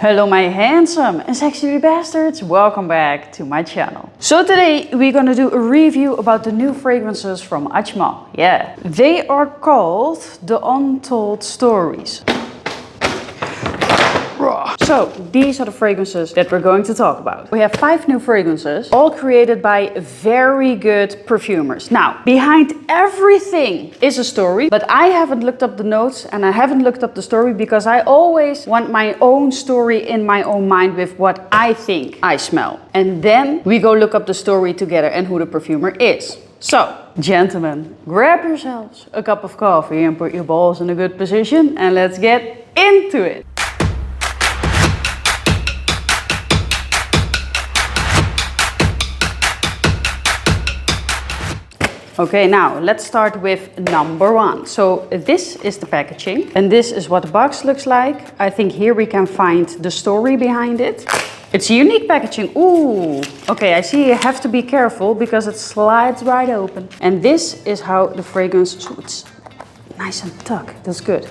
Hello my handsome and sexy bastards, welcome back to my channel. So today we're gonna do a review about the new fragrances from Ajmal. Yeah, they are called the Untold Stories. So these are the fragrances that we're going to talk about. We have 5 new fragrances, all created by very good perfumers. Now, behind everything is a story, but I haven't looked up the notes and I haven't looked up the story because I always want my own story in my own mind with what I think I smell. And then we go look up the story together and who the perfumer is. So, gentlemen, grab yourselves a cup of coffee and put your balls in a good position and let's get into it. Okay, now let's start with number 1. So this is the packaging and this is what the box looks like. I think here we can find the story behind it. It's a unique packaging. Ooh, okay, I see you have to be careful because it slides right open. And this is how the fragrance, so it's nice and tucked, that's good.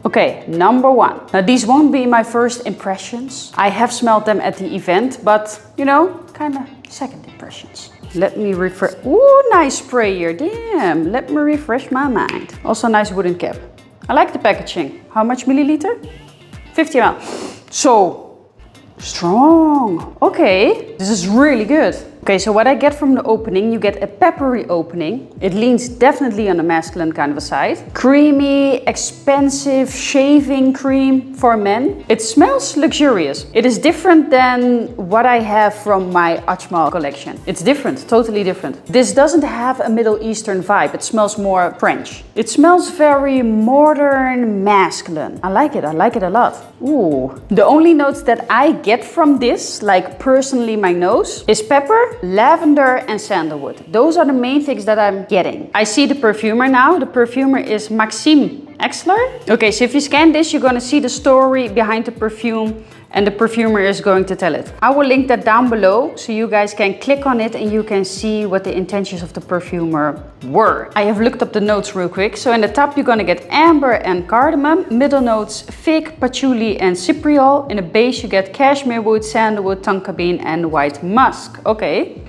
Okay, number 1. Now these won't be my first impressions. I have smelled them at the event, but you know, kind of second impressions. Let me refresh. Ooh, nice spray here. Damn, let me refresh my mind. Also nice wooden cap. I like the packaging. How much milliliter? 50 ml. So strong. Okay, this is really good. Okay, so what I get from the opening, you get a peppery opening. It leans definitely on the masculine kind of a side. Creamy, expensive shaving cream for men. It smells luxurious. It is different than what I have from my Ajmal collection. It's different, totally different. This doesn't have a Middle Eastern vibe. It smells more French. It smells very modern, masculine. I like it a lot. Ooh. The only notes that I get from this, like personally my nose, is pepper, lavender and sandalwood. Those are the main things that I'm getting. I see the perfumer now. The perfumer is Maxime Exler. Okay, so if you scan this, you're gonna see the story behind the perfume and the perfumer is going to tell it. I will link that down below so you guys can click on it and you can see what the intentions of the perfumer were. I have looked up the notes real quick. So in the top you're gonna get amber and cardamom, middle notes fig, patchouli and cypriol. In the base you get cashmere wood, sandalwood, tonka bean and white musk. Okay.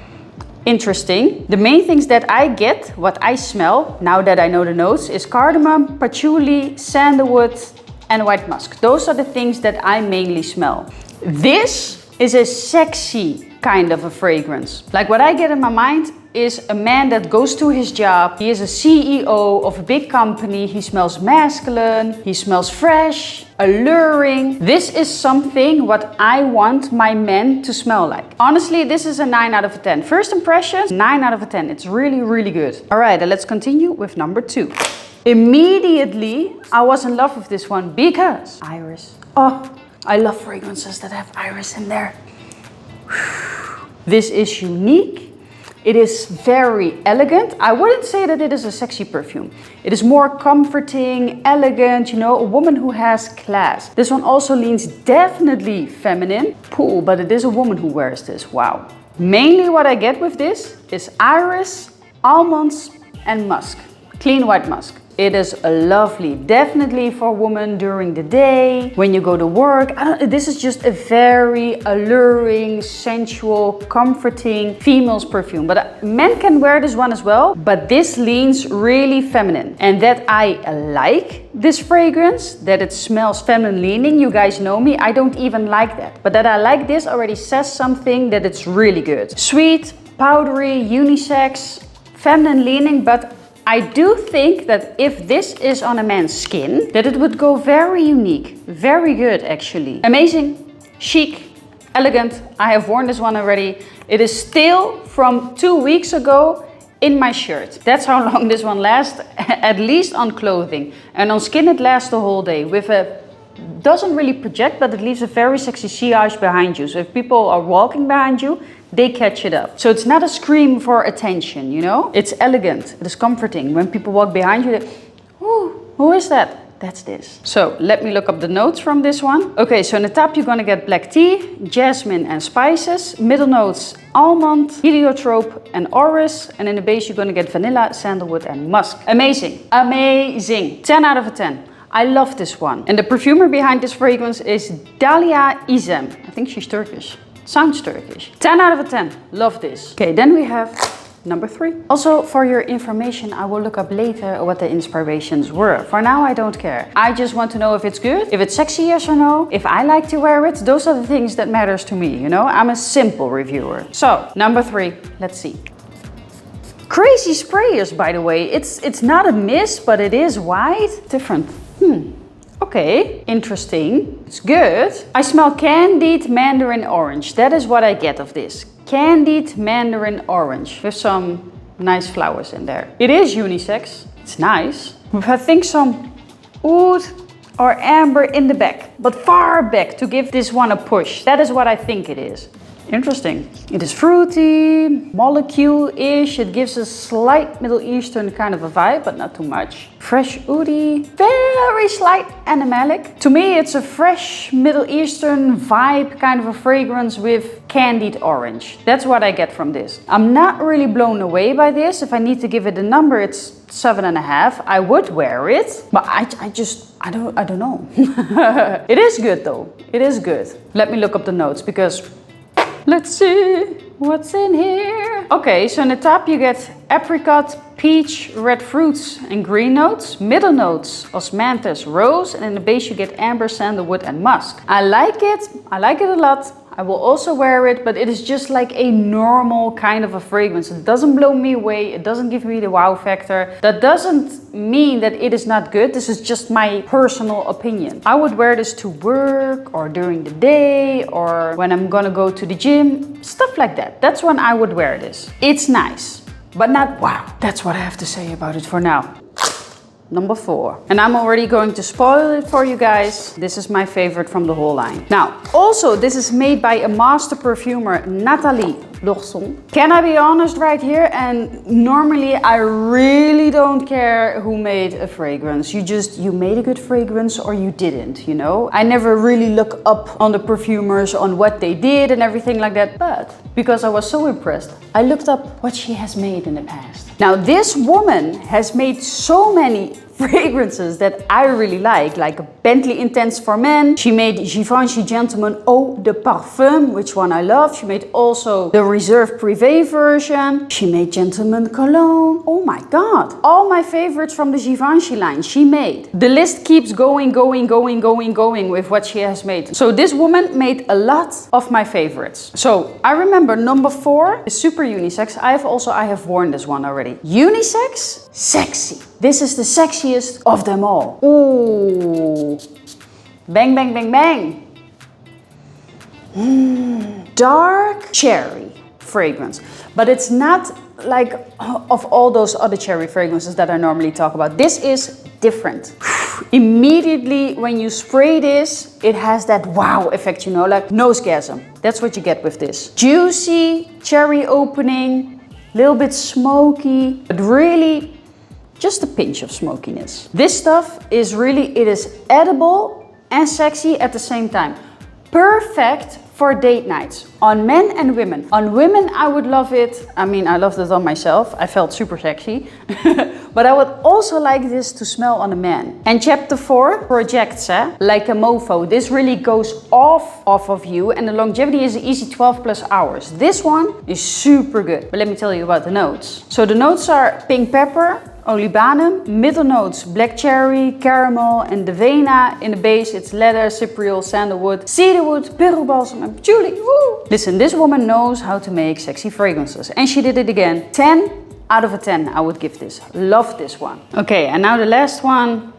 Interesting. The main things that I get, what I smell, now that I know the notes, is cardamom, patchouli, sandalwood and white musk. Those are the things that I mainly smell. This is a sexy kind of a fragrance. Like what I get in my mind is a man that goes to his job. He is a CEO of a big company. He smells masculine. He smells fresh, alluring. This is something what I want my men to smell like. Honestly, this is a 9 out of 10. First impression, 9 out of 10. It's really, really good. All right, let's continue with number 2. Immediately, I was in love with this one because iris. Oh, I love fragrances that have iris in there. This is unique. It is very elegant. I wouldn't say that it is a sexy perfume. It is more comforting, elegant, you know, a woman who has class. This one also leans definitely feminine. Cool, but it is a woman who wears this. Wow. Mainly what I get with this is iris, almonds and musk. Clean white musk. It is lovely, definitely for women during the day, when you go to work. This is just a very alluring, sensual, comforting female's perfume. But men can wear this one as well, but this leans really feminine. And that I like this fragrance, that it smells feminine leaning. You guys know me, I don't even like that. But that I like this already says something that it's really good. Sweet, powdery, unisex, feminine leaning, but I do think that if this is on a man's skin, that it would go very unique. Very good, actually. Amazing, chic, elegant. I have worn this one already. It is still from 2 weeks ago in my shirt. That's how long this one lasts, at least on clothing. And on skin it lasts the whole day with a, doesn't really project, but it leaves a very sexy sillage behind you. So if people are walking behind you, they catch it up. So it's not a scream for attention, you know? It's elegant, it is comforting. When people walk behind you, they, ooh, who is that? That's this. So let me look up the notes from this one. Okay, so in the top you're gonna get black tea, jasmine and spices. Middle notes, almond, heliotrope and orris. And in the base you're gonna get vanilla, sandalwood and musk. Amazing, amazing. 10 out of 10. I love this one. And the perfumer behind this fragrance is Dalia Izem. I think she's Turkish. Sounds Turkish. 10 out of 10. Love this. Okay, then we have number 3. Also, for your information, I will look up later what the inspirations were. For now, I don't care. I just want to know if it's good, if it's sexy, yes or no, if I like to wear it. Those are the things that matters to me, you know? I'm a simple reviewer. So, number 3, let's see. Crazy sprayers, by the way. It's not a mist, but it is white. Different. Okay, interesting. It's good. I smell candied mandarin orange. That is what I get of this. Candied mandarin orange with some nice flowers in there. It is unisex. It's nice. With I think some oud or amber in the back, but far back to give this one a push. That is what I think it is. Interesting. It is fruity, molecule-ish. It gives a slight Middle Eastern kind of a vibe, but not too much. Fresh oudi, very slight animalic. To me, it's a fresh Middle Eastern vibe kind of a fragrance with candied orange. That's what I get from this. I'm not really blown away by this. If I need to give it a number, it's 7.5. I would wear it, but I don't know. It is good though. It is good. Let me look up the notes because let's see what's in here. Okay, so in the top you get apricot, peach, red fruits and green notes. Middle notes, osmanthus, rose, and in the base you get amber, sandalwood and musk. I like it a lot. I will also wear it, but it is just like a normal kind of a fragrance. It doesn't blow me away. It doesn't give me the wow factor. That doesn't mean that it is not good. This is just my personal opinion. I would wear this to work or during the day or when I'm gonna go to the gym, stuff like that. That's when I would wear this. It's nice, but not wow. That's what I have to say about it for now. Number 4. And I'm already going to spoil it for you guys. This is my favorite from the whole line. Now, also this is made by a master perfumer, Nathalie Lorson. Can I be honest right here? And normally I really don't care who made a fragrance. You made a good fragrance or you didn't, you know? I never really look up on the perfumers on what they did and everything like that. But because I was so impressed, I looked up what she has made in the past. Now this woman has made so many fragrances that I really like a Bentley Intense for Men. She made Givenchy Gentleman Eau de Parfum, which one I love. She made also the Reserve Privé version. She made Gentleman Cologne. Oh my God. All my favorites from the Givenchy line she made. The list keeps going with what she has made. So this woman made a lot of my favorites. So I remember number 4 is super unisex. I have worn this one already. Unisex, sexy. This is the sexiest of them all. Ooh. Bang, bang, bang, bang. Dark cherry fragrance. But it's not like of all those other cherry fragrances that I normally talk about. This is different. Immediately when you spray this, it has that wow effect, you know, like nosegasm. That's what you get with this. Juicy, cherry opening, little bit smoky, but really just a pinch of smokiness. This stuff is really, it is edible and sexy at the same time. Perfect for date nights on men and women. On women, I would love it. I mean, I loved it on myself. I felt super sexy. But I would also like this to smell on a man. And chapter 4 projects, like a mofo. This really goes off of you and the longevity is an easy 12 plus hours. This one is super good. But let me tell you about the notes. So the notes are pink pepper, olibanum, middle notes, black cherry, caramel, and Devena. In the base, it's leather, cypriol, sandalwood, cedarwood, pearl balsam, and patchouli. Woo! Listen, this woman knows how to make sexy fragrances. And she did it again. 10 out of 10, I would give this. Love this one. Okay, and now the last one,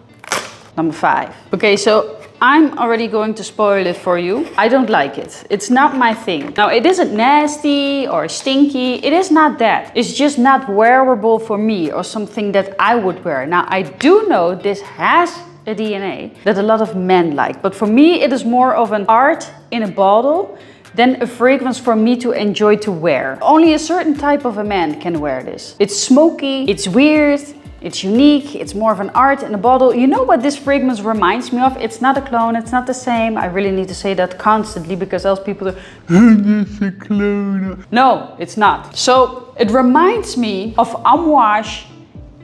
number 5. Okay, so I'm already going to spoil it for you. I don't like it. It's not my thing. Now, it isn't nasty or stinky. It is not that. It's just not wearable for me or something that I would wear. Now, I do know this has a DNA that a lot of men like. But for me, it is more of an art in a bottle than a fragrance for me to enjoy to wear. Only a certain type of a man can wear this. It's smoky, it's weird, it's unique, it's more of an art in a bottle. You know what this fragrance reminds me of? It's not a clone, it's not the same. I really need to say that constantly because else people are, it's a clone. No, it's not. So it reminds me of Amouage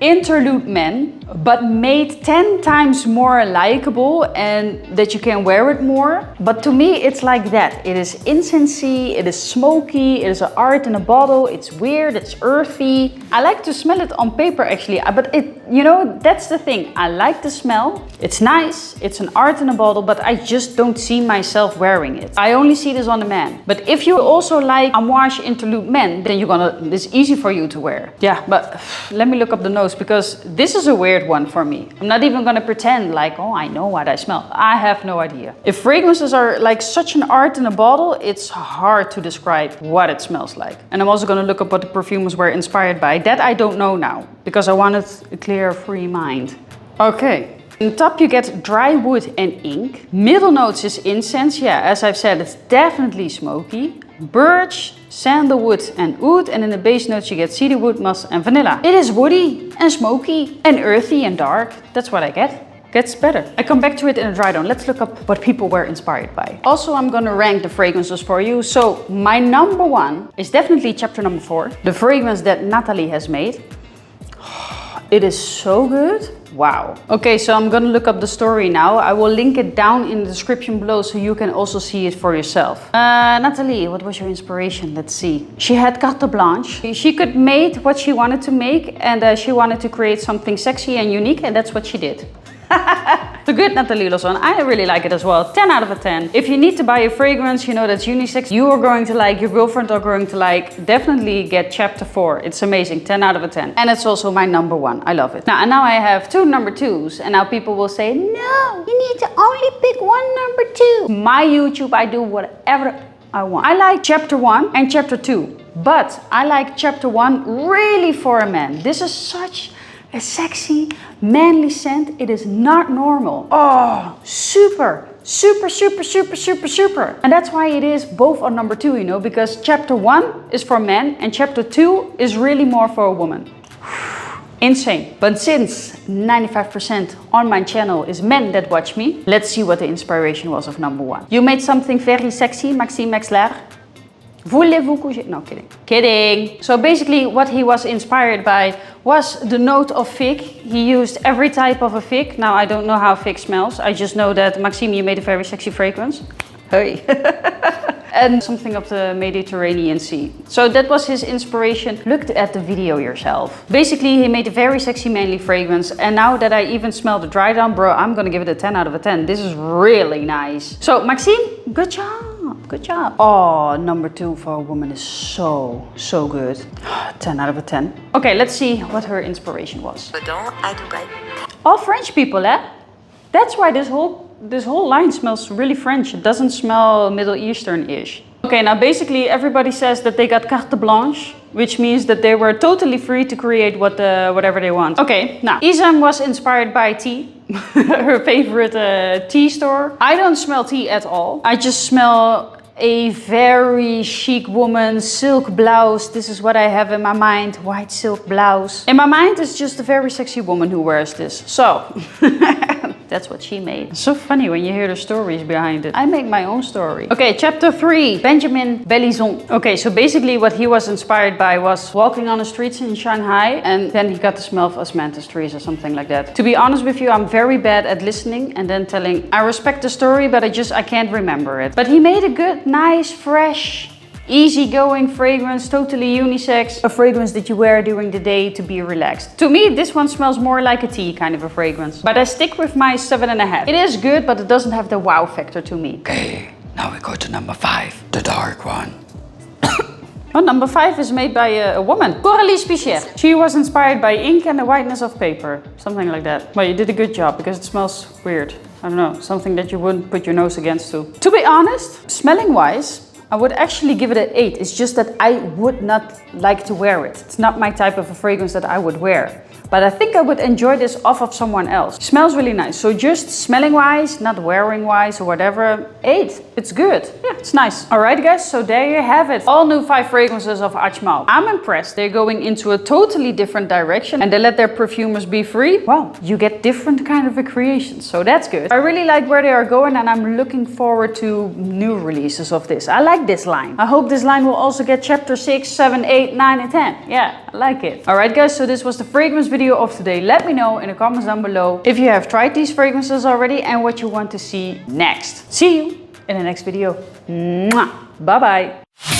Interlude Men but made 10 times more likable and that you can wear it more. But to me, it's like that. It is incensey, it is smoky, it is an art in a bottle, it's weird, it's earthy. I like to smell it on paper actually, but you know, that's the thing. I like the smell. It's nice, it's an art in a bottle, but I just don't see myself wearing it. I only see this on a man. But if you also like Amouage Interlude Men, then it's easy for you to wear. Yeah, but let me look up the nose because this is a weird one for me. I'm not even gonna pretend like, oh, I know what I smell. I have no idea. If fragrances are like such an art in a bottle, it's hard to describe what it smells like. And I'm also gonna look up what the perfumers were inspired by. That I don't know now because I wanted a clear, free mind. Okay. On top you get dry wood and ink. Middle notes is incense. Yeah, as I've said, it's definitely smoky. Birch, sandalwood and oud. And in the base notes you get cedarwood, moss and vanilla. It is woody and smoky and earthy and dark. That's what I get. Gets better. I come back to it in a dry down. Let's look up what people were inspired by. Also, I'm gonna rank the fragrances for you. So my number one is definitely chapter number 4. The fragrance that Nathalie has made. It is so good. Wow. Okay, so I'm gonna look up the story now. I will link it down in the description below so you can also see it for yourself. Nathalie, what was your inspiration? Let's see. She had carte blanche. She could make what she wanted to make and she wanted to create something sexy and unique and that's what she did. So good, Nathalie Lorson. I really like it as well. 10 out of 10. If you need to buy a fragrance, you know, that's unisex, you are going to like, your girlfriend are going to like, definitely get chapter 4. It's amazing. 10 out of 10. And it's also my number 1. I love it. Now I have 2 number 2s. And now people will say, no, you need to only pick 1 number 2. My YouTube, I do whatever I want. I like chapter 1 and chapter 2. But I like chapter 1 really for a man. This is such a sexy, manly scent. It is not normal. Oh, super, super, super, super, super, super. And that's why it is both on number 2, you know, because chapter 1 is for men and chapter 2 is really more for a woman. Insane. But since 95% on my channel is men that watch me, let's see what the inspiration was of number 1. You made something very sexy, Maxime Exler. Voulez-vous coucher? No, kidding. Kidding. So basically what he was inspired by was the note of fig. He used every type of a fig. Now I don't know how fig smells. I just know that Maxime, you made a very sexy fragrance. Hey. And something of the Mediterranean Sea. So that was his inspiration. Look at the video yourself. Basically, he made a very sexy manly fragrance. And now that I even smell the dry down, bro, I'm gonna give it a 10 out of 10. This is really nice. So Maxime, good job. Good job. Oh, number 2 for a woman is so good. 10 out of 10. Okay, let's see what her inspiration was. All French people, eh? That's why this whole line smells really French. It doesn't smell Middle Eastern-ish. Okay, now basically everybody says that they got carte blanche, which means that they were totally free to create whatever they want. Okay, now Izem was inspired by tea. Her favorite tea store. I don't smell tea at all. I just smell a very chic woman, silk blouse. This is what I have in my mind, white silk blouse. In my mind, it's just a very sexy woman who wears this. So, that's what she made. It's so funny when you hear the stories behind it. I make my own story. Okay, chapter 3, Benjamin Bélizon. Okay, so basically what he was inspired by was walking on the streets in Shanghai and then he got the smell of osmanthus trees or something like that. To be honest with you, I'm very bad at listening and then telling. I respect the story, but I can't remember it. But he made a good, nice, fresh, easygoing fragrance, totally unisex. A fragrance that you wear during the day to be relaxed. To me, this one smells more like a tea kind of a fragrance. But I stick with my 7.5. It is good, but it doesn't have the wow factor to me. Okay, now we go to number 5, the dark one. Oh, number 5 is made by a woman, Coralie Spicher. She was inspired by ink and the whiteness of paper, something like that. Well, you did a good job because it smells weird. I don't know, something that you wouldn't put your nose against to. To be honest, smelling wise, I would actually give it an 8. It's just that I would not like to wear it. It's not my type of a fragrance that I would wear. But I think I would enjoy this off of someone else. It smells really nice. So just smelling wise, not wearing wise or whatever, 8. It's good. Yeah, it's nice. Alright guys, so there you have it. All new 5 fragrances of Ajmal. I'm impressed. They're going into a totally different direction and they let their perfumers be free. Well, you get different kind of a creation. So that's good. I really like where they are going and I'm looking forward to new releases of this. I like like this line. I hope this line will also get chapter 6, 7, 8, 9 and 10. Yeah, I like it. Alright guys, so this was the fragrance video of today. Let me know in the comments down below if you have tried these fragrances already and what you want to see next. See you in the next video. Mwah. Bye bye.